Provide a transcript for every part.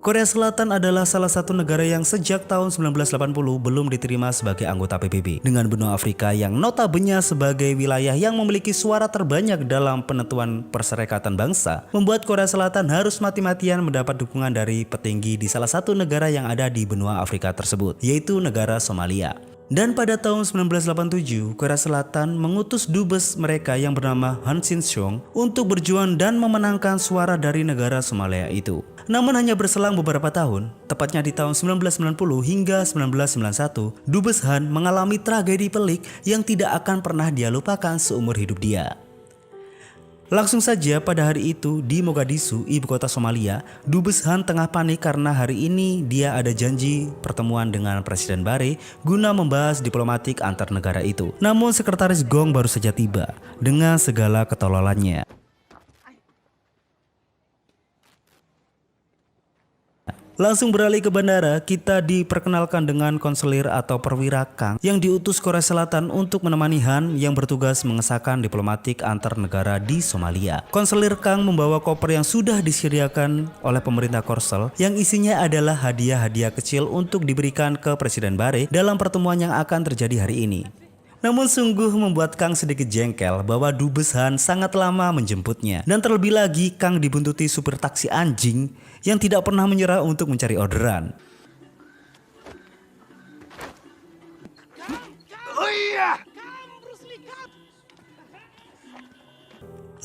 Korea Selatan adalah salah satu negara yang sejak tahun 1980 belum diterima sebagai anggota PBB. Dengan benua Afrika yang notabene sebagai wilayah yang memiliki suara terbanyak dalam penentuan perserikatan bangsa, membuat Korea Selatan harus mati-matian mendapat dukungan dari petinggi di salah satu negara yang ada di benua Afrika tersebut, yaitu negara Somalia. Dan pada tahun 1987, Korea Selatan mengutus dubes mereka yang bernama Han Shin-seong untuk berjuang dan memenangkan suara dari negara Somalia itu. Namun hanya berselang beberapa tahun, tepatnya di tahun 1990 hingga 1991, dubes Han mengalami tragedi pelik yang tidak akan pernah dia lupakan seumur hidup dia. Langsung saja pada hari itu di Mogadishu, ibu kota Somalia, dubes Han tengah panik karena hari ini dia ada janji pertemuan dengan Presiden Barre guna membahas diplomatik antar negara itu. Namun sekretaris Gong baru saja tiba dengan segala ketololannya. Langsung beralih ke bandara, kita diperkenalkan dengan konselir atau perwira Kang yang diutus Korea Selatan untuk menemani Han yang bertugas mengesahkan diplomatik antar negara di Somalia. Konselir Kang membawa koper yang sudah disediakan oleh pemerintah Korsel yang isinya adalah hadiah-hadiah kecil untuk diberikan ke Presiden Barre dalam pertemuan yang akan terjadi hari ini. Namun sungguh membuat Kang sedikit jengkel bahwa dubes Han sangat lama menjemputnya. Dan terlebih lagi Kang dibuntuti supir taksi anjing yang tidak pernah menyerah untuk mencari orderan.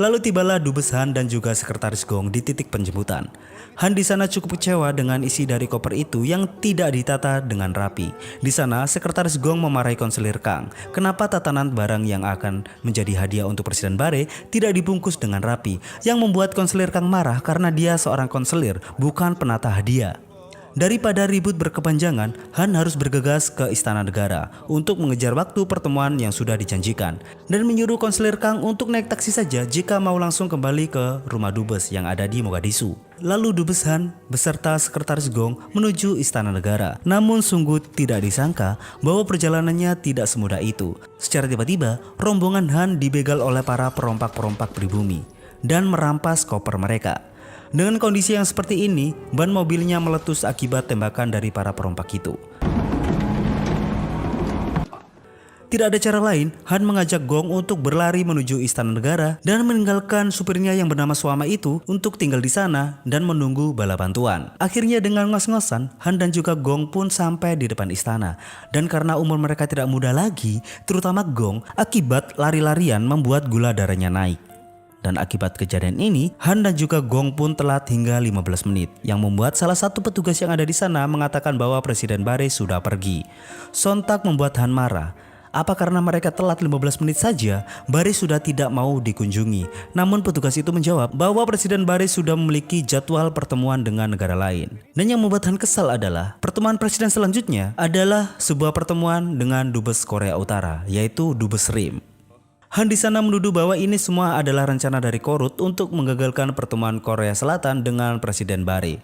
Lalu tibalah dubes Han dan juga sekretaris Gong di titik penjemputan. Han di sana cukup kecewa dengan isi dari koper itu yang tidak ditata dengan rapi. Di sana sekretaris Gong memarahi konselir Kang. Kenapa tatanan barang yang akan menjadi hadiah untuk Presiden Barre tidak dibungkus dengan rapi? Yang membuat konselir Kang marah karena dia seorang konselir, bukan penata hadiah. Daripada ribut berkepanjangan, Han harus bergegas ke Istana Negara untuk mengejar waktu pertemuan yang sudah dijanjikan dan menyuruh konselir Kang untuk naik taksi saja jika mau langsung kembali ke rumah dubes yang ada di Mogadishu. Lalu dubes Han beserta sekretaris Gong menuju Istana Negara. Namun sungguh tidak disangka bahwa perjalanannya tidak semudah itu. Secara tiba-tiba, rombongan Han dibegal oleh para perompak-perompak pribumi dan merampas koper mereka. Dengan kondisi yang seperti ini, ban mobilnya meletus akibat tembakan dari para perompak itu. Tidak ada cara lain, Han mengajak Gong untuk berlari menuju Istana Negara dan meninggalkan supirnya yang bernama Swama itu untuk tinggal di sana dan menunggu bala bantuan. Akhirnya dengan ngos-ngosan, Han dan juga Gong pun sampai di depan istana. Dan karena umur mereka tidak muda lagi, terutama Gong, akibat lari-larian membuat gula darahnya naik. Dan akibat kejadian ini, Han dan juga Gong pun telat hingga 15 menit yang membuat salah satu petugas yang ada di sana mengatakan bahwa Presiden Barre sudah pergi. Sontak membuat Han marah. Apa karena mereka telat 15 menit saja, Barre sudah tidak mau dikunjungi? Namun petugas itu menjawab bahwa Presiden Barre sudah memiliki jadwal pertemuan dengan negara lain. Dan yang membuat Han kesal adalah pertemuan presiden selanjutnya adalah sebuah pertemuan dengan dubes Korea Utara, yaitu dubes Rim. Han di sana menuduh bahwa ini semua adalah rencana dari Korut untuk menggagalkan pertemuan Korea Selatan dengan Presiden Barre.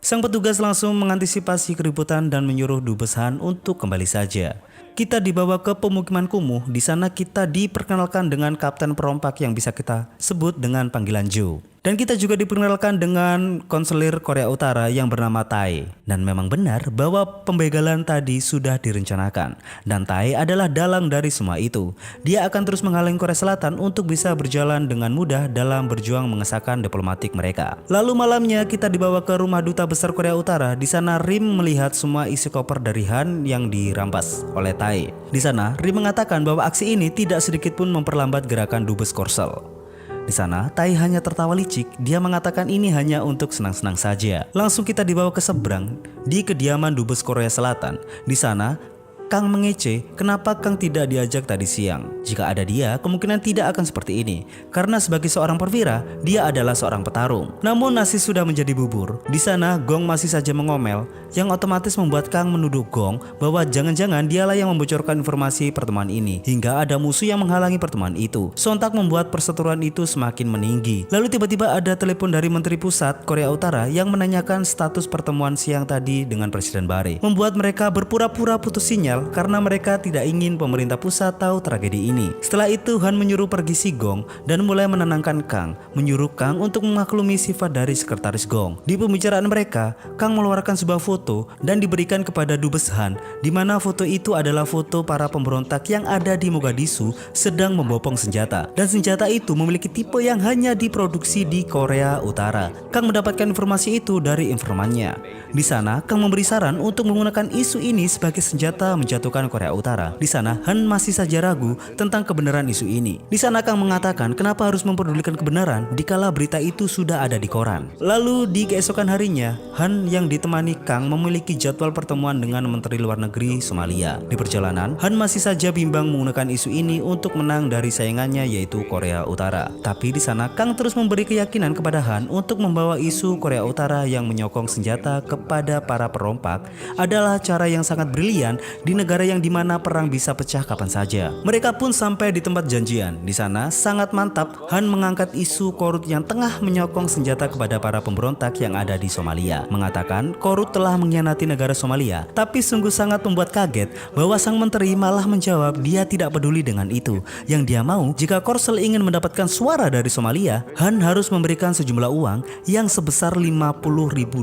Sang petugas langsung mengantisipasi keributan dan menyuruh dubes Han untuk kembali saja. Kita dibawa ke pemukiman kumuh. Di sana kita diperkenalkan dengan kapten perompak yang bisa kita sebut dengan panggilan Joe. Dan kita juga diperkenalkan dengan konselir Korea Utara yang bernama Tae. Dan memang benar bahwa pembegalan tadi sudah direncanakan. Dan Tae adalah dalang dari semua itu. Dia akan terus menghalangi Korea Selatan untuk bisa berjalan dengan mudah dalam berjuang mengesahkan diplomatik mereka. Lalu malamnya kita dibawa ke rumah duta besar Korea Utara. Di sana Rim melihat semua isi koper dari Han yang dirampas oleh Tae. Di sana Rim mengatakan bahwa aksi ini tidak sedikit pun memperlambat gerakan dubes Korsel. Di sana, Tae hanya tertawa licik. Dia mengatakan ini hanya untuk senang-senang saja. Langsung kita dibawa ke seberang di kediaman dubes Korea Selatan. Di sana, Kang mengece, kenapa Kang tidak diajak tadi siang? Jika ada dia, kemungkinan tidak akan seperti ini. Karena sebagai seorang perwira, dia adalah seorang petarung. Namun nasi sudah menjadi bubur. Di sana, Gong masih saja mengomel, yang otomatis membuat Kang menuduh Gong bahwa jangan-jangan dialah yang membocorkan informasi pertemuan ini. Hingga ada musuh yang menghalangi pertemuan itu. Sontak membuat perseteruan itu semakin meninggi. Lalu tiba-tiba ada telepon dari Menteri Pusat Korea Utara yang menanyakan status pertemuan siang tadi dengan Presiden Barre. Membuat mereka berpura-pura putus sinyal kesal karena mereka tidak ingin pemerintah pusat tahu tragedi ini. Setelah itu Han menyuruh pergi si Gong dan mulai menenangkan Kang, menyuruh Kang untuk memaklumi sifat dari sekretaris Gong. Di pembicaraan mereka, Kang mengeluarkan sebuah foto dan diberikan kepada Dubes Han, di mana foto itu adalah foto para pemberontak yang ada di Mogadishu sedang membopong senjata, dan senjata itu memiliki tipe yang hanya diproduksi di Korea Utara. Kang mendapatkan informasi itu dari informannya. Di sana, Kang memberi saran untuk menggunakan isu ini sebagai senjata menjatuhkan Korea Utara. Di sana, Han masih saja ragu tentang kebenaran isu ini. Di sana, Kang mengatakan kenapa harus memperdulikan kebenaran dikala berita itu sudah ada di koran. Lalu di keesokan harinya, Han yang ditemani Kang memiliki jadwal pertemuan dengan Menteri Luar Negeri Somalia. Di perjalanan, Han masih saja bimbang menggunakan isu ini untuk menang dari saingannya yaitu Korea Utara. Tapi di sana, Kang terus memberi keyakinan kepada Han untuk membawa isu Korea Utara yang menyokong senjata kepada para perompak adalah cara yang sangat brilian di negara yang dimana perang bisa pecah kapan saja. Mereka pun sampai di tempat janjian. Di sana sangat mantap Han mengangkat isu Korut yang tengah menyokong senjata kepada para pemberontak yang ada di Somalia. Mengatakan Korut telah mengkhianati negara Somalia, tapi sungguh sangat membuat kaget bahwa sang menteri malah menjawab dia tidak peduli dengan itu. Yang dia mau, jika Korsel ingin mendapatkan suara dari Somalia, Han harus memberikan sejumlah uang yang sebesar 50.000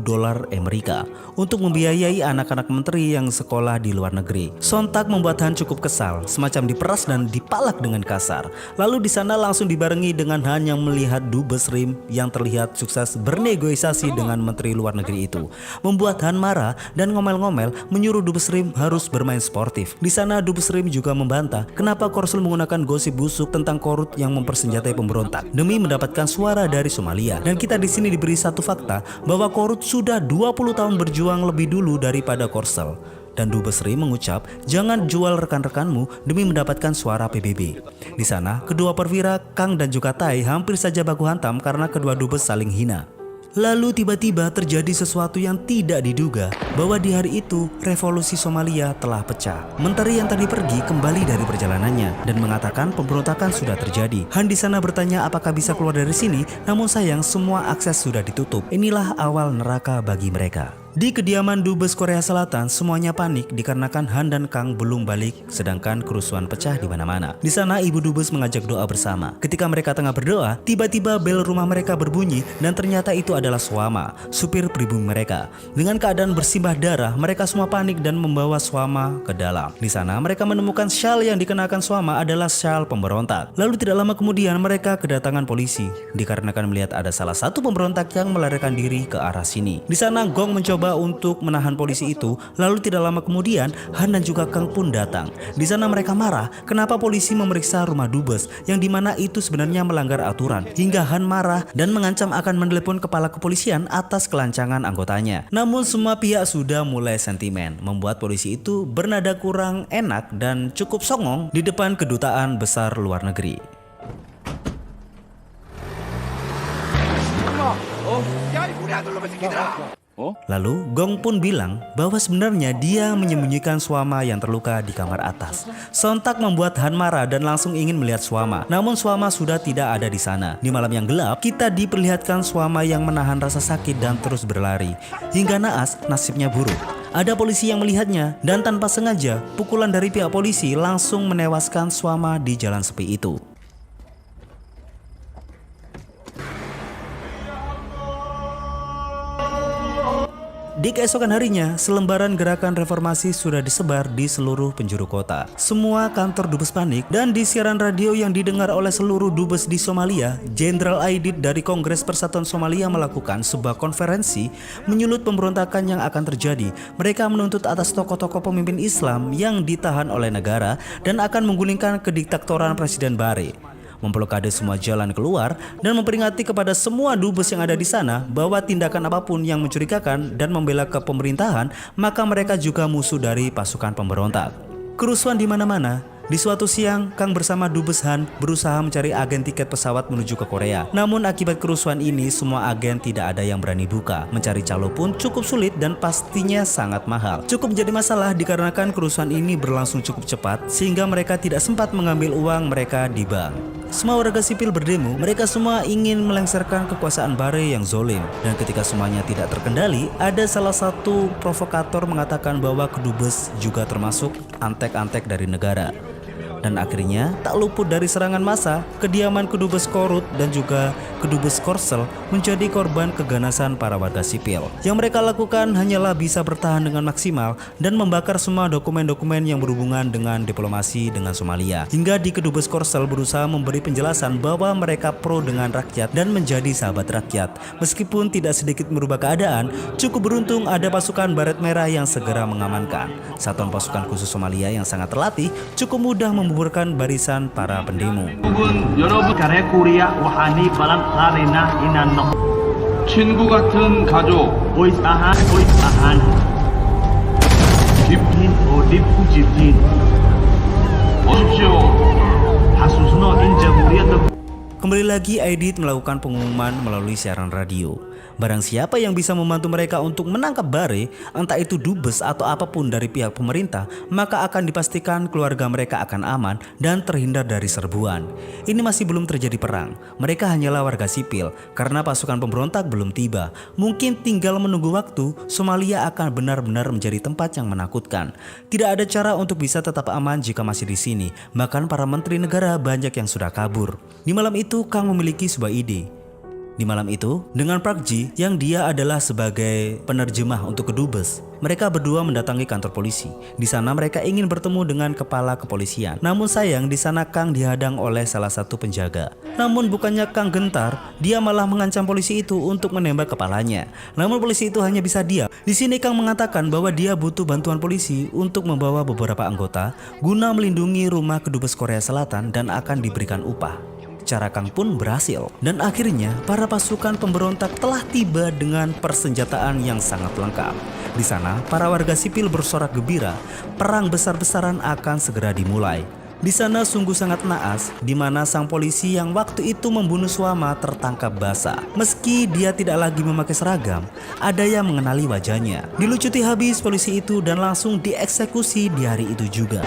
dolar Amerika untuk membiayai anak-anak menteri yang sekolah di luar negeri. Sontak membuat Han cukup kesal, semacam diperas dan dipalak dengan kasar. Lalu di sana langsung dibarengi dengan Han yang melihat Dubes Rim yang terlihat sukses bernegosiasi dengan menteri luar negeri itu. Membuat Han marah dan ngomel-ngomel menyuruh Dubes Rim harus bermain sportif. Di sana Dubes Rim juga membantah kenapa Korsel menggunakan gosip busuk tentang Korut yang mempersenjatai pemberontak demi mendapatkan suara dari Somalia. Dan kita di sini diberi satu fakta bahwa Korut sudah 20 tahun berjuang lebih dulu daripada Korsel. Dan Dubes Rim mengucap, jangan jual rekan-rekanmu demi mendapatkan suara PBB. Di sana, kedua perwira Kang dan juga Tai hampir saja baku hantam karena kedua dubes saling hina. Lalu tiba-tiba terjadi sesuatu yang tidak diduga, bahwa di hari itu revolusi Somalia telah pecah. Menteri yang tadi pergi kembali dari perjalanannya dan mengatakan pemberontakan sudah terjadi. Han di sana bertanya apakah bisa keluar dari sini, namun sayang semua akses sudah ditutup. Inilah awal neraka bagi mereka. Di kediaman Dubes Korea Selatan, semuanya panik dikarenakan Han dan Kang belum balik, sedangkan kerusuhan pecah di mana-mana. Di sana, Ibu Dubes mengajak doa bersama. Ketika mereka tengah berdoa, tiba-tiba bel rumah mereka berbunyi dan ternyata itu adalah Swama, supir pribumi mereka. Dengan keadaan bersimbah darah, mereka semua panik dan membawa Swama ke dalam. Di sana, mereka menemukan syal yang dikenakan Swama adalah syal pemberontak. Lalu tidak lama kemudian mereka kedatangan polisi, dikarenakan melihat ada salah satu pemberontak yang melarikan diri ke arah sini. Di sana, Gong mencoba untuk menahan polisi itu. Lalu tidak lama kemudian Han dan juga Kang pun datang. Di sana mereka marah kenapa polisi memeriksa rumah Dubes yang dimana itu sebenarnya melanggar aturan, hingga Han marah dan mengancam akan menelepon kepala kepolisian atas kelancangan anggotanya. Namun semua pihak sudah mulai sentimen, membuat polisi itu bernada kurang enak dan cukup songong di depan kedutaan besar luar negeri. Lalu Gong pun bilang bahwa sebenarnya dia menyembunyikan Swama yang terluka di kamar atas. Sontak membuat Han marah dan langsung ingin melihat Swama. Namun Swama sudah tidak ada di sana. Di malam yang gelap, kita diperlihatkan Swama yang menahan rasa sakit dan terus berlari. Hingga naas, nasibnya buruk. Ada polisi yang melihatnya dan tanpa sengaja, pukulan dari pihak polisi langsung menewaskan Swama di jalan sepi itu. Di keesokan harinya, selembaran gerakan reformasi sudah disebar di seluruh penjuru kota. Semua kantor dubes panik dan di siaran radio yang didengar oleh seluruh dubes di Somalia, Jenderal Aidid dari Kongres Persatuan Somalia melakukan sebuah konferensi menyulut pemberontakan yang akan terjadi. Mereka menuntut atas tokoh-tokoh pemimpin Islam yang ditahan oleh negara dan akan menggulingkan kediktatoran Presiden Barre, memblokade semua jalan keluar, dan memperingati kepada semua dubes yang ada di sana bahwa tindakan apapun yang mencurigakan dan membela kepemerintahan, maka mereka juga musuh dari pasukan pemberontak. Kerusuhan di mana-mana. Di suatu siang, Kang bersama Dubes Han berusaha mencari agen tiket pesawat menuju ke Korea. Namun akibat kerusuhan ini, semua agen tidak ada yang berani buka. Mencari calo pun cukup sulit dan pastinya sangat mahal. Cukup menjadi masalah dikarenakan kerusuhan ini berlangsung cukup cepat, sehingga mereka tidak sempat mengambil uang mereka di bank. Semua warga sipil berdemo, mereka semua ingin melengsarkan kekuasaan Barre yang zolim. Dan ketika semuanya tidak terkendali, ada salah satu provokator mengatakan bahwa kedubes juga termasuk antek-antek dari negara. Dan akhirnya tak luput dari serangan massa, kediaman kedubes Korut dan juga kedubes Korsel menjadi korban keganasan para warga sipil. Yang mereka lakukan hanyalah bisa bertahan dengan maksimal dan membakar semua dokumen-dokumen yang berhubungan dengan diplomasi dengan Somalia. Hingga di kedubes Korsel berusaha memberi penjelasan bahwa mereka pro dengan rakyat dan menjadi sahabat rakyat. Meskipun tidak sedikit merubah keadaan, cukup beruntung ada pasukan Baret Merah yang segera mengamankan. Satuan pasukan khusus Somalia yang sangat terlatih cukup mudah membubarkan barisan para pendemo. 친구 같은 가족 오십시오. Kembali lagi Aidit melakukan pengumuman melalui siaran radio. Barang siapa yang bisa membantu mereka untuk menangkap Barre, entah itu dubes atau apapun dari pihak pemerintah, maka akan dipastikan keluarga mereka akan aman dan terhindar dari serbuan. Ini masih belum terjadi perang. Mereka hanyalah warga sipil karena pasukan pemberontak belum tiba. Mungkin tinggal menunggu waktu, Somalia akan benar-benar menjadi tempat yang menakutkan. Tidak ada cara untuk bisa tetap aman jika masih di sini. Bahkan para menteri negara banyak yang sudah kabur. Di malam itu Kang memiliki sebuah ide. Di malam itu, dengan Park Ji yang dia adalah sebagai penerjemah untuk kedubes, mereka berdua mendatangi kantor polisi. Di sana mereka ingin bertemu dengan kepala kepolisian. Namun sayang di sana Kang dihadang oleh salah satu penjaga. Namun bukannya Kang gentar, dia malah mengancam polisi itu untuk menembak kepalanya. Namun polisi itu hanya bisa diam. Di sini Kang mengatakan bahwa dia butuh bantuan polisi untuk membawa beberapa anggota guna melindungi rumah kedubes Korea Selatan dan akan diberikan upah. Cara Kang pun berhasil dan akhirnya para pasukan pemberontak telah tiba dengan persenjataan yang sangat lengkap. Di sana para warga sipil bersorak gembira, perang besar-besaran akan segera dimulai. Di sana sungguh sangat naas, di mana sang polisi yang waktu itu membunuh Suama tertangkap basah. Meski dia tidak lagi memakai seragam, ada yang mengenali wajahnya. Dilucuti habis polisi itu dan langsung dieksekusi di hari itu juga.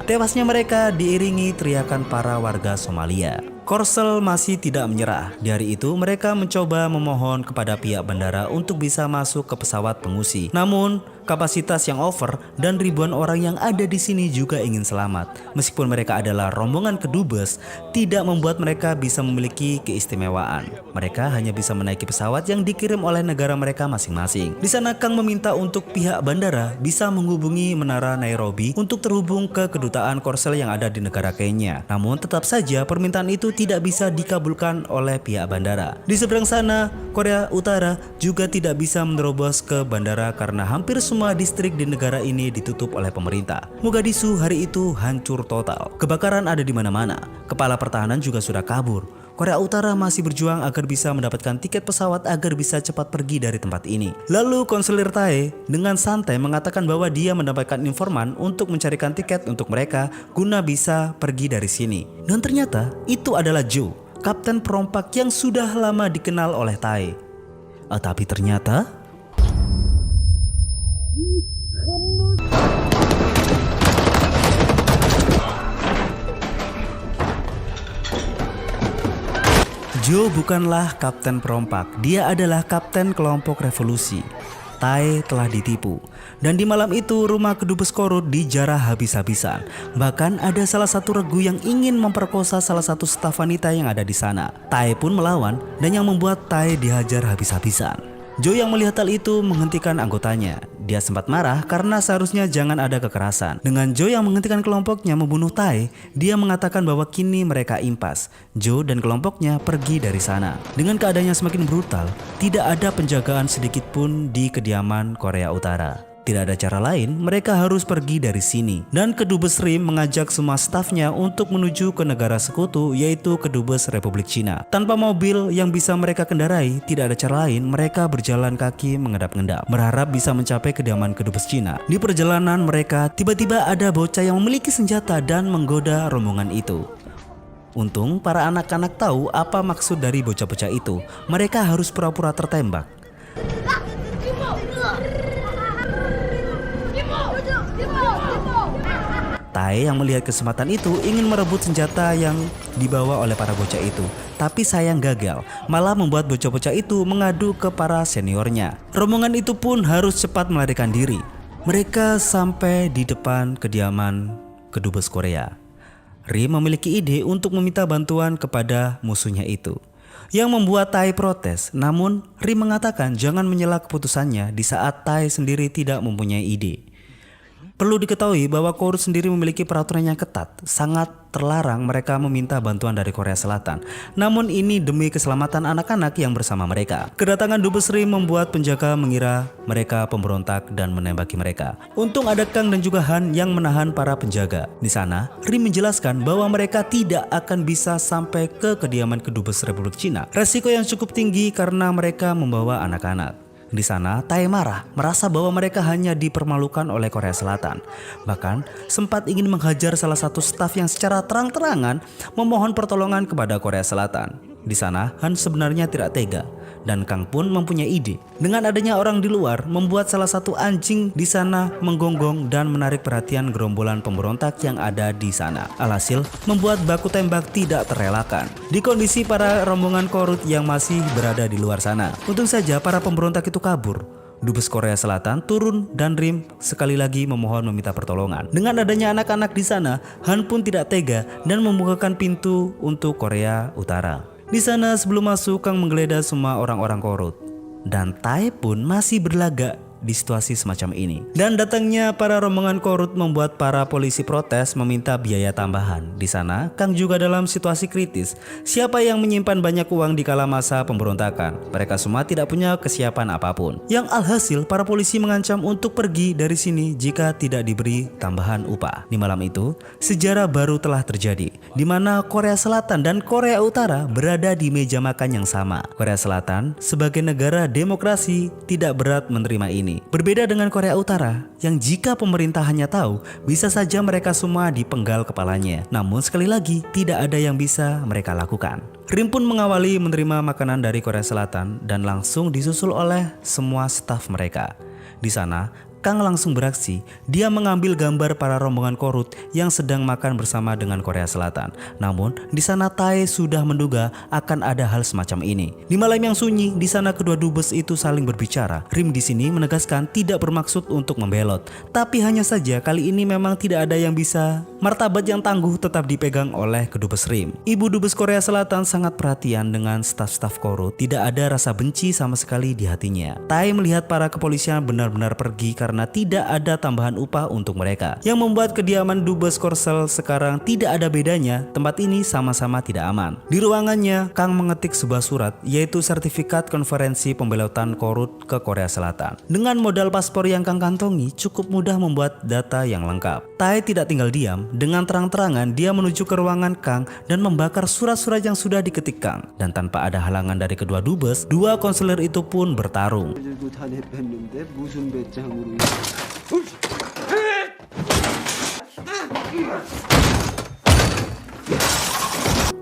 Tewasnya mereka diiringi teriakan para warga Somalia. Korsel masih tidak menyerah. Di hari itu mereka mencoba memohon kepada pihak bandara untuk bisa masuk ke pesawat pengungsi. Namun kapasitas yang over dan ribuan orang yang ada di sini juga ingin selamat. Meskipun mereka adalah rombongan kedubes, tidak membuat mereka bisa memiliki keistimewaan. Mereka hanya bisa menaiki pesawat yang dikirim oleh negara mereka masing-masing. Di sana Kang meminta untuk pihak bandara bisa menghubungi menara Nairobi untuk terhubung ke kedutaan Korsel yang ada di negara Kenya. Namun tetap saja permintaan itu tidak bisa dikabulkan oleh pihak bandara. Di seberang sana, Korea Utara juga tidak bisa menerobos ke bandara karena hampir semua distrik di negara ini ditutup oleh pemerintah. Mogadishu hari itu hancur total. Kebakaran ada di mana-mana. Kepala pertahanan juga sudah kabur. Korea Utara masih berjuang agar bisa mendapatkan tiket pesawat agar bisa cepat pergi dari tempat ini. Lalu konselir Tae dengan santai mengatakan bahwa dia mendapatkan informan untuk mencarikan tiket untuk mereka guna bisa pergi dari sini. Dan ternyata itu adalah Joe, kapten perompak yang sudah lama dikenal oleh Tae. Tapi ternyata Joe bukanlah kapten perompak, dia adalah kapten kelompok revolusi. Tae telah ditipu. Dan di malam itu rumah kedubes Korut dijarah habis-habisan. Bahkan ada salah satu regu yang ingin memperkosa salah satu staf wanita yang ada di sana. Tae pun melawan dan yang membuat Tae dihajar habis-habisan. Joe yang melihat hal itu menghentikan anggotanya. Dia sempat marah karena seharusnya jangan ada kekerasan. Dengan Joe yang menghentikan kelompoknya membunuh Tae, dia mengatakan bahwa kini mereka impas. Joe dan kelompoknya pergi dari sana. Dengan keadaannya semakin brutal, tidak ada penjagaan sedikit pun di kediaman Korea Utara. Tidak ada cara lain, mereka harus pergi dari sini. Dan kedubes Rim mengajak semua stafnya untuk menuju ke negara sekutu, yaitu kedubes Republik Cina. Tanpa mobil yang bisa mereka kendarai, tidak ada cara lain, mereka berjalan kaki mengendap-endap, berharap bisa mencapai kediaman kedubes Cina. Di perjalanan mereka, tiba-tiba ada bocah yang memiliki senjata dan menggoda rombongan itu. Untung para anak-anak tahu apa maksud dari bocah-bocah itu. Mereka harus pura-pura tertembak. Tae yang melihat kesempatan itu ingin merebut senjata yang dibawa oleh para bocah itu. Tapi sayang gagal, malah membuat bocah-bocah itu mengadu ke para seniornya. Rombongan itu pun harus cepat melarikan diri. Mereka sampai di depan kediaman kedubes Korea. Rim memiliki ide untuk meminta bantuan kepada musuhnya itu, yang membuat Tae protes. Namun Rim mengatakan jangan menyela keputusannya di saat Tae sendiri tidak mempunyai ide. Perlu diketahui bahwa Korut sendiri memiliki peraturan yang ketat, sangat terlarang mereka meminta bantuan dari Korea Selatan. Namun ini demi keselamatan anak-anak yang bersama mereka. Kedatangan Dubes Rim membuat penjaga mengira mereka pemberontak dan menembaki mereka. Untung ada Kang dan juga Han yang menahan para penjaga. Di sana, Rim menjelaskan bahwa mereka tidak akan bisa sampai ke kediaman kedubes Republik Cina. Resiko yang cukup tinggi karena mereka membawa anak-anak. Di sana, Tae marah, merasa bahwa mereka hanya dipermalukan oleh Korea Selatan. Bahkan, sempat ingin menghajar salah satu staf yang secara terang-terangan memohon pertolongan kepada Korea Selatan. Di sana, Han sebenarnya tidak tega, dan Kang pun mempunyai ide. Dengan adanya orang di luar, membuat salah satu anjing di sana menggonggong dan menarik perhatian gerombolan pemberontak yang ada di sana. Alhasil, membuat baku tembak tidak terelakkan di kondisi para rombongan Korut yang masih berada di luar sana. Untung saja para pemberontak itu kabur. Dubes Korea Selatan turun dan Rim sekali lagi memohon meminta pertolongan. Dengan adanya anak-anak di sana, Han pun tidak tega dan membukakan pintu untuk Korea Utara. Di sana sebelum masuk, Kang menggeledah semua orang-orang Korut. Dan Tae pun masih berlagak di situasi semacam ini. Dan datangnya para rombongan Korut membuat para polisi protes meminta biaya tambahan. Di sana, Kang juga dalam situasi kritis. Siapa yang menyimpan banyak uang di kala masa pemberontakan? Mereka semua tidak punya kesiapan apapun. Yang alhasil, para polisi mengancam untuk pergi dari sini jika tidak diberi tambahan upah. Di malam itu, sejarah baru telah terjadi, di mana Korea Selatan dan Korea Utara berada di meja makan yang sama. Korea Selatan sebagai negara demokrasi tidak berat menerima ini. Berbeda dengan Korea Utara, yang jika pemerintahannya tahu, bisa saja mereka semua dipenggal kepalanya. Namun sekali lagi, tidak ada yang bisa mereka lakukan. Rim pun mengawali menerima makanan dari Korea Selatan dan langsung disusul oleh semua staf mereka. Di sana, Kang langsung beraksi. Dia mengambil gambar para rombongan Korut yang sedang makan bersama dengan Korea Selatan. Namun, di sana Tae sudah menduga akan ada hal semacam ini. Di malam yang sunyi, di sana kedua dubes itu saling berbicara. Rim di sini menegaskan tidak bermaksud untuk membelot, tapi hanya saja kali ini memang tidak ada yang bisa. Martabat yang tangguh tetap dipegang oleh kedubes Rim. Ibu dubes Korea Selatan sangat perhatian dengan staf-staf Korut. Tidak ada rasa benci sama sekali di hatinya. Tae melihat para kepolisian benar-benar pergi karena tidak ada tambahan upah untuk mereka, yang membuat kediaman Dubes Korsel sekarang tidak ada bedanya. Tempat ini sama-sama tidak aman. Di ruangannya, Kang mengetik sebuah surat, yaitu sertifikat konferensi pembelotan Korut ke Korea Selatan. Dengan modal paspor yang Kang kantongi, cukup mudah membuat data yang lengkap. Tae tidak tinggal diam. Dengan terang-terangan dia menuju ke ruangan Kang dan membakar surat-surat yang sudah diketik Kang. Dan tanpa ada halangan dari kedua dubes, dua konselor itu pun bertarung.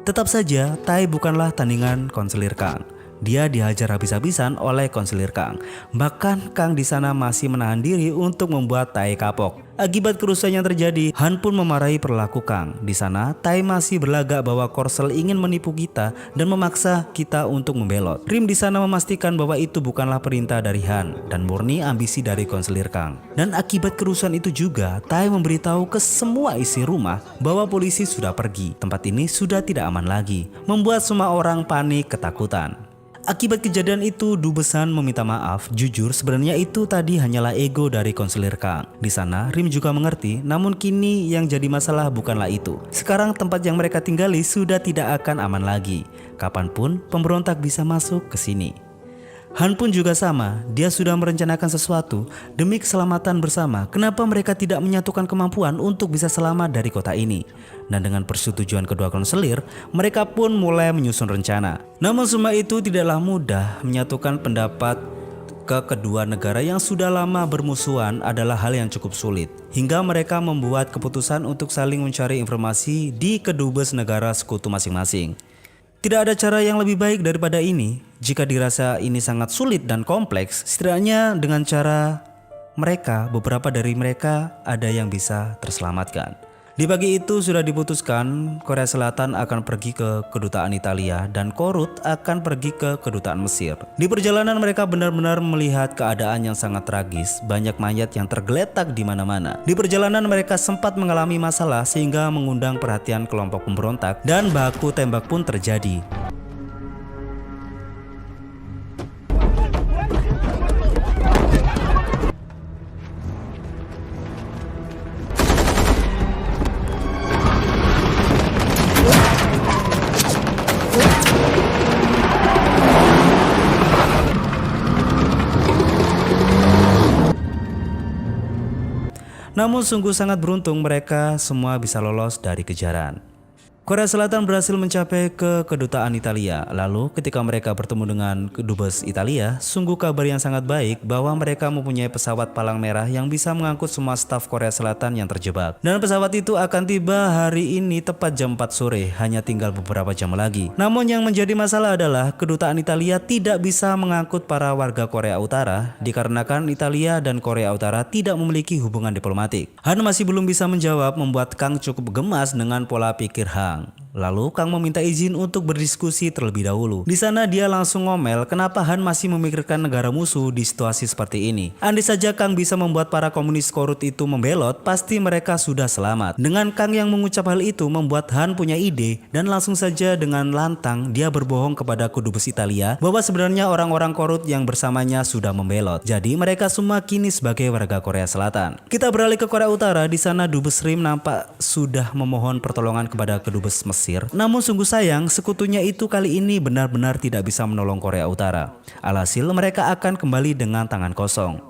Tetap saja, Tae bukanlah tandingan konselir Kang. Dia dihajar habis-habisan oleh konselir Kang. Bahkan Kang di sana masih menahan diri untuk membuat Tae kapok. Akibat kerusuhan yang terjadi, Han pun memarahi perilaku Kang. Di sana, Tae masih berlagak bahwa Korsel ingin menipu kita dan memaksa kita untuk membelot. Rim di sana memastikan bahwa itu bukanlah perintah dari Han dan murni ambisi dari konselir Kang. Dan akibat kerusuhan itu juga, Tae memberitahu ke semua isi rumah bahwa polisi sudah pergi. Tempat ini sudah tidak aman lagi, membuat semua orang panik ketakutan. Akibat kejadian itu, Dubes Han meminta maaf. Jujur, sebenarnya itu tadi hanyalah ego dari konselir Kang. Di sana, Rim juga mengerti, namun kini yang jadi masalah bukanlah itu. Sekarang tempat yang mereka tinggali sudah tidak akan aman lagi. Kapanpun pemberontak bisa masuk ke sini. Han pun juga sama, dia sudah merencanakan sesuatu demi keselamatan bersama. Kenapa mereka tidak menyatukan kemampuan untuk bisa selamat dari kota ini? Dan dengan persetujuan kedua konselir, mereka pun mulai menyusun rencana. Namun semua itu tidaklah mudah. Menyatukan pendapat ke kedua negara yang sudah lama bermusuhan adalah hal yang cukup sulit. Hingga mereka membuat keputusan untuk saling mencari informasi di kedubes negara sekutu masing-masing. Tidak ada cara yang lebih baik daripada ini. Jika dirasa ini sangat sulit dan kompleks, setidaknya dengan cara mereka, beberapa dari mereka ada yang bisa terselamatkan. Di pagi itu sudah diputuskan Korea Selatan akan pergi ke kedutaan Italia dan Korut akan pergi ke kedutaan Mesir. Di perjalanan mereka benar-benar melihat keadaan yang sangat tragis, banyak mayat yang tergeletak di mana-mana. Di perjalanan mereka sempat mengalami masalah sehingga mengundang perhatian kelompok pemberontak dan baku tembak pun terjadi. Namun sungguh sangat beruntung mereka semua bisa lolos dari kejaran. Korea Selatan berhasil mencapai ke kedutaan Italia. Lalu ketika mereka bertemu dengan kedubes Italia, sungguh kabar yang sangat baik bahwa mereka mempunyai pesawat palang merah yang bisa mengangkut semua staf Korea Selatan yang terjebak. Dan pesawat itu akan tiba hari ini tepat jam 4 sore, hanya tinggal beberapa jam lagi. Namun yang menjadi masalah adalah kedutaan Italia tidak bisa mengangkut para warga Korea Utara dikarenakan Italia dan Korea Utara tidak memiliki hubungan diplomatik. Han masih belum bisa menjawab, membuat Kang cukup gemas dengan pola pikir Han. Lalu Kang meminta izin untuk berdiskusi terlebih dahulu. Di sana dia langsung ngomel kenapa Han masih memikirkan negara musuh di situasi seperti ini. Andai saja Kang bisa membuat para komunis Korut itu membelot, pasti mereka sudah selamat. Dengan Kang yang mengucap hal itu membuat Han punya ide dan langsung saja dengan lantang dia berbohong kepada kedubes Italia bahwa sebenarnya orang-orang Korut yang bersamanya sudah membelot. Jadi mereka semua kini sebagai warga Korea Selatan. Kita beralih ke Korea Utara. Di sana Dubes Rim nampak sudah memohon pertolongan kepada kedubes Mesir. Namun sungguh sayang sekutunya itu kali ini benar-benar tidak bisa menolong Korea Utara. Alhasil mereka akan kembali dengan tangan kosong.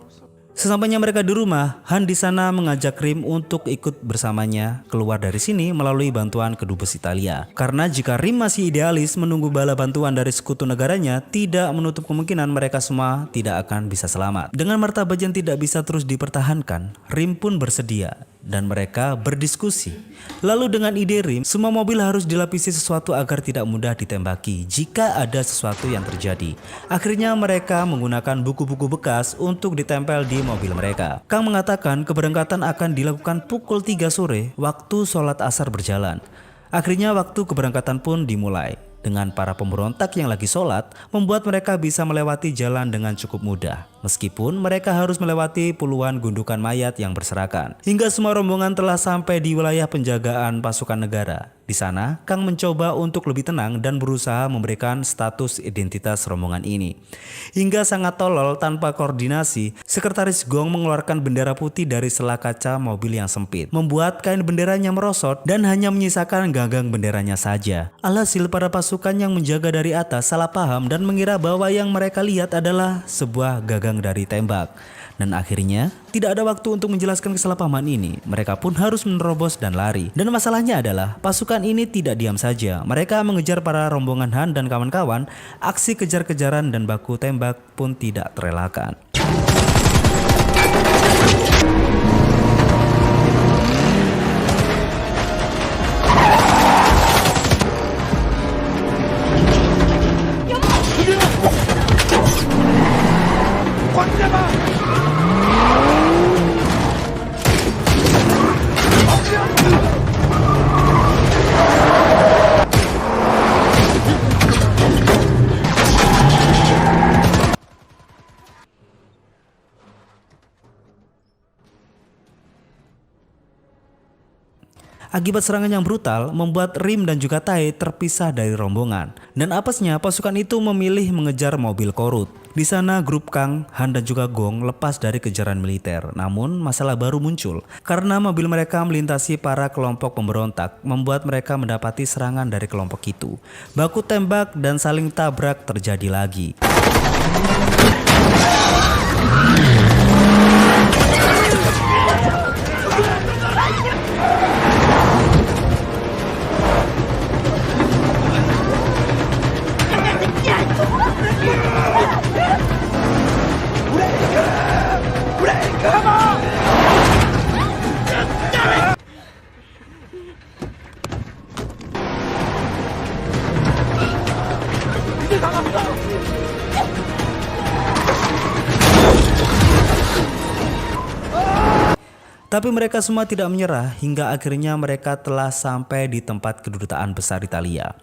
Sesampainya mereka di rumah, Han di sana mengajak Rim untuk ikut bersamanya keluar dari sini melalui bantuan kedubes Italia. Karena jika Rim masih idealis menunggu bala bantuan dari sekutu negaranya, tidak menutup kemungkinan mereka semua tidak akan bisa selamat. Dengan martabat yang tidak bisa terus dipertahankan, Rim pun bersedia dan mereka berdiskusi. Lalu dengan ide Rim, semua mobil harus dilapisi sesuatu agar tidak mudah ditembaki jika ada sesuatu yang terjadi. Akhirnya mereka menggunakan buku-buku bekas untuk ditempel di mobil mereka. Kang mengatakan keberangkatan akan dilakukan pukul 3 sore waktu sholat asar berjalan. Akhirnya waktu keberangkatan pun dimulai. Dengan para pemberontak yang lagi sholat, membuat mereka bisa melewati jalan dengan cukup mudah. Meskipun mereka harus melewati puluhan gundukan mayat yang berserakan. Hingga semua rombongan telah sampai di wilayah penjagaan pasukan negara. Di sana, Kang mencoba untuk lebih tenang dan berusaha memberikan status identitas rombongan ini. Hingga sangat tolol tanpa koordinasi, Sekretaris Gong mengeluarkan bendera putih dari sela kaca mobil yang sempit. Membuat kain benderanya merosot dan hanya menyisakan gagang benderanya saja. Alhasil para pasukan yang menjaga dari atas salah paham dan mengira bahwa yang mereka lihat adalah sebuah gagang dari tembak. Dan akhirnya tidak ada waktu untuk menjelaskan kesalahpahaman ini. Mereka pun harus menerobos dan lari. Dan masalahnya adalah pasukan ini tidak diam saja. Mereka mengejar para rombongan Han dan kawan-kawan. Aksi kejar-kejaran dan baku tembak pun tidak terelakkan. Akibat serangan yang brutal membuat Rim dan juga Tae terpisah dari rombongan. Dan apesnya pasukan itu memilih mengejar mobil Korut. Di sana grup Kang, Han dan juga Gong lepas dari kejaran militer. Namun masalah baru muncul karena mobil mereka melintasi para kelompok pemberontak, membuat mereka mendapati serangan dari kelompok itu. Baku tembak dan saling tabrak terjadi lagi. Tapi mereka semua tidak menyerah hingga akhirnya mereka telah sampai di tempat kedutaan besar Italia.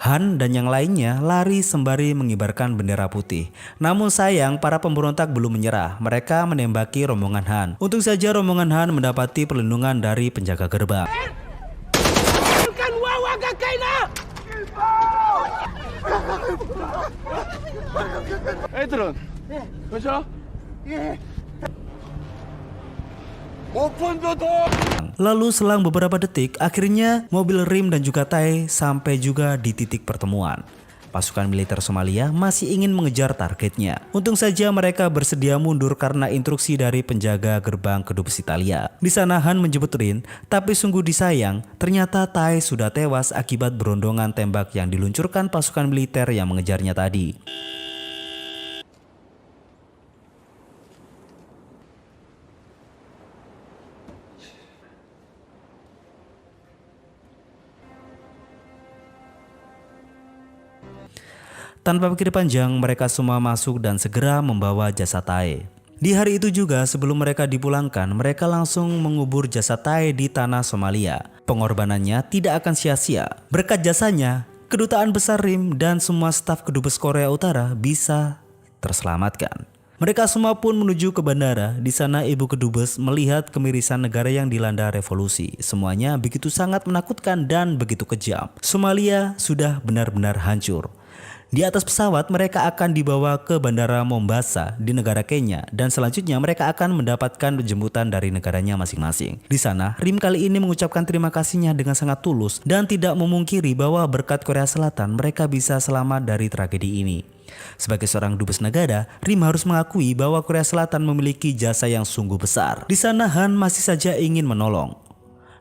Han dan yang lainnya lari sembari mengibarkan bendera putih. Namun sayang, para pemberontak belum menyerah. Mereka menembaki rombongan Han. Untung saja rombongan Han mendapati perlindungan dari penjaga gerbang. 애들은 그렇죠? 오픈도 Lalu selang beberapa detik, akhirnya mobil Rim dan juga Tai sampai juga di titik pertemuan. Pasukan militer Somalia masih ingin mengejar targetnya. Untung saja mereka bersedia mundur karena instruksi dari penjaga gerbang kedubes Italia. Di sana Han menjemput Rin, tapi sungguh disayang, ternyata Tai sudah tewas akibat berondongan tembak yang diluncurkan pasukan militer yang mengejarnya tadi. Tanpa pikir panjang, mereka semua masuk dan segera membawa jasad Tai. Di hari itu juga sebelum mereka dipulangkan, mereka langsung mengubur jasad Tai di tanah Somalia. Pengorbanannya tidak akan sia-sia. Berkat jasanya, kedutaan besar Rim dan semua staf kedubes Korea Utara bisa terselamatkan. Mereka semua pun menuju ke bandara. Di sana ibu kedubes melihat kemirisan negara yang dilanda revolusi. Semuanya begitu sangat menakutkan dan begitu kejam. Somalia sudah benar-benar hancur. Di atas pesawat mereka akan dibawa ke bandara Mombasa di negara Kenya dan selanjutnya mereka akan mendapatkan jemputan dari negaranya masing-masing. Di sana, Rim kali ini mengucapkan terima kasihnya dengan sangat tulus dan tidak memungkiri bahwa berkat Korea Selatan mereka bisa selamat dari tragedi ini. Sebagai seorang dubes negara, Rim harus mengakui bahwa Korea Selatan memiliki jasa yang sungguh besar. Di sana Han masih saja ingin menolong.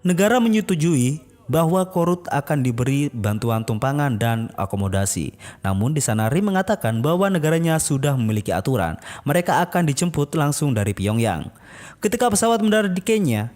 Negara menyetujui bahwa Korut akan diberi bantuan tumpangan dan akomodasi. Namun di sana Rim mengatakan bahwa negaranya sudah memiliki aturan. Mereka akan dijemput langsung dari Pyongyang. Ketika pesawat mendarat di Kenya,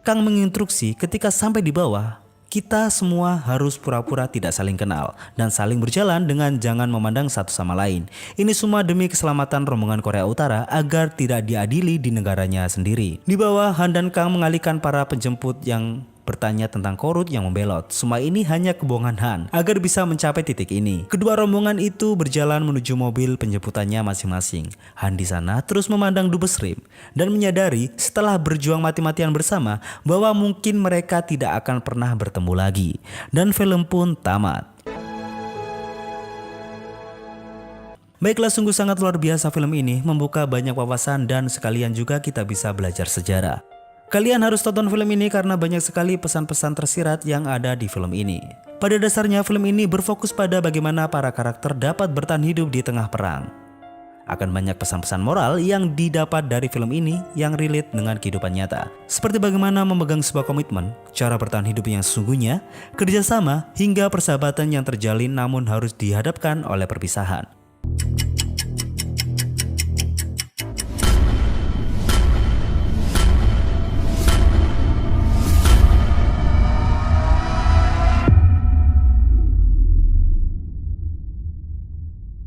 Kang menginstruksi ketika sampai di bawah, kita semua harus pura-pura tidak saling kenal dan saling berjalan dengan jangan memandang satu sama lain. Ini semua demi keselamatan rombongan Korea Utara agar tidak diadili di negaranya sendiri. Di bawah, Han dan Kang mengalihkan para penjemput yang bertanya tentang Korut yang membelot. Semua ini hanya kebohongan Han agar bisa mencapai titik ini. Kedua rombongan itu berjalan menuju mobil penjemputannya masing-masing. Han di sana terus memandang dubes Rim dan menyadari setelah berjuang mati-matian bersama bahwa mungkin mereka tidak akan pernah bertemu lagi. Dan film pun tamat. Baiklah, sungguh sangat luar biasa film ini, membuka banyak wawasan dan sekalian juga kita bisa belajar sejarah. Kalian harus tonton film ini karena banyak sekali pesan-pesan tersirat yang ada di film ini. Pada dasarnya film ini berfokus pada bagaimana para karakter dapat bertahan hidup di tengah perang. Akan banyak pesan-pesan moral yang didapat dari film ini yang relate dengan kehidupan nyata. Seperti bagaimana memegang sebuah komitmen, cara bertahan hidup yang sesungguhnya, kerjasama, hingga persahabatan yang terjalin namun harus dihadapkan oleh perpisahan.